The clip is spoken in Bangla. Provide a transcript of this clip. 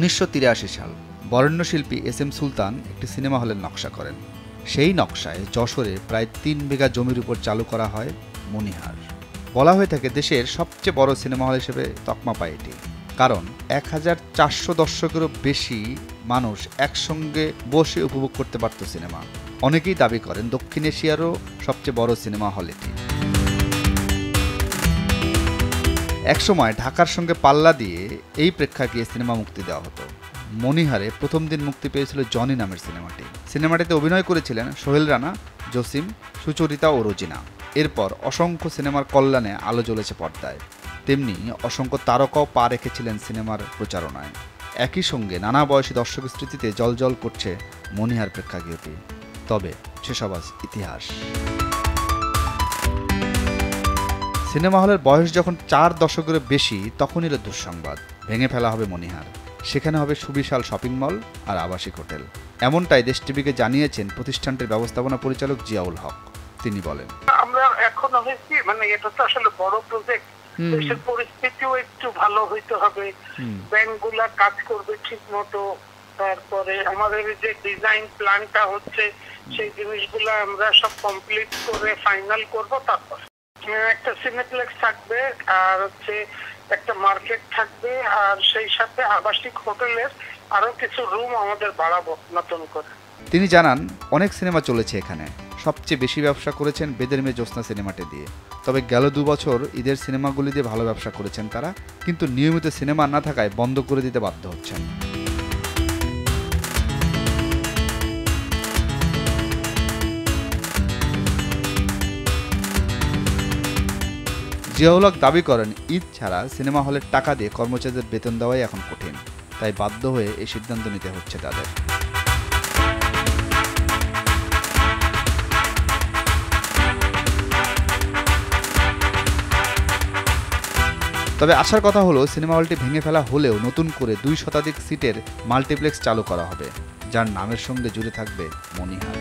1983 সাল বরেণ্য শিল্পী এস.এম. সুলতান একটি সিনেমা হলের নকশা করেন। সেই নকশায় যশোরে প্রায় 3 বিঘা জমির উপর চালু করা হয় মনিহার। বলা হয়ে থাকে দেশের সবচেয়ে বড় সিনেমা হল হিসেবে তকমা পায় এটি, কারণ 1400 দর্শকেরও বেশি মানুষ একসঙ্গে বসে উপভোগ করতে পারত সিনেমা। অনেকেই দাবি করেন দক্ষিণ এশিয়ারও সবচেয়ে বড় সিনেমা হল এটি। একসময় ঢাকার সঙ্গে পাল্লা দিয়ে এই প্রেক্ষাগৃহে সিনেমা মুক্তি দেওয়া হতো। মনিহারে প্রথম দিন মুক্তি পেয়েছিল জনি নামের সিনেমাটি। সিনেমাটিতে অভিনয় করেছিলেন সোহেল রানা, জসিম, সুচরিতা ও রোজিনা। এরপর অসংখ্য সিনেমার কল্যাণে আলো জ্বলেছে পর্দায়, তেমনি অসংখ্য তারকাও পা রেখেছিলেন সিনেমার প্রচারণায়। একই সঙ্গে নানা বয়সী দর্শকের স্মৃতিতে জলজল করছে মনিহার প্রেক্ষাগৃহটি। তবে সেসব আজ ইতিহাস। সিনেমা হলের বয়স যখন 4 দশকেরও বেশি, তখন এলো দুঃসংবাদ, ভেঙে ফেলা হবে মনিহার। সেখানে হবে সুবিশাল শপিং মল আর আবাসিক হোটেল। এমনটাই দেশ টিভিকে জানিয়েছেন প্রতিষ্ঠানটির ব্যবস্থাপনা পরিচালক জিয়াউল হক। তিনি বলেন, আমরা এখন হয়েছি এটা তো আসলে বড় প্রজেক্ট, দেশের পরিস্থিতিও একটু ভালো হইতে হবে, ব্যাংকগুলা কাজ করবে ঠিক মতো, তারপরে আমাদের যে ডিজাইন প্ল্যানটা হচ্ছে সেই জিনিসগুলো আমরা সব কমপ্লিট করে ফাইনাল করব। তারপর একটা সিনেপ্লেক্স থাকবে, আর একটা মার্কেট থাকবে, আর সেই সাথে আবাসিক হোটেলের আরো কিছু রুম আমাদের বাড়াবো নতুন করে। তিনি জানান, অনেক সিনেমা চলেছে এখানে। সবচেয়ে বেশি ব্যবসা করেছেন বেদের মেয়ে জ্যোৎস্না সিনেমাটি দিয়ে। তবে গেল 2 বছর ঈদের সিনেমাগুলি দিয়ে ভালো ব্যবসা করেছেন তারা, কিন্তু নিয়মিত সিনেমা না থাকায় বন্ধ করে দিতে বাধ্য হচ্ছেন। জিয়াউল হক দাবি করেন, ঈদ ছাড়া সিনেমা হলের টাকা দিয়ে কর্মচারীদের বেতন দেওয়াই এখন কঠিন, তাই বাধ্য হয়ে এই সিদ্ধান্ত নিতে হচ্ছে তাদের। তবে আসার কথা হলো, সিনেমা হলটি ভেঙে ফেলা হলেও নতুন করে 2 শতাধিক সিটের মাল্টিপ্লেক্স চালু করা হবে, যার নামের সঙ্গে জুড়ে থাকবে মনিহার।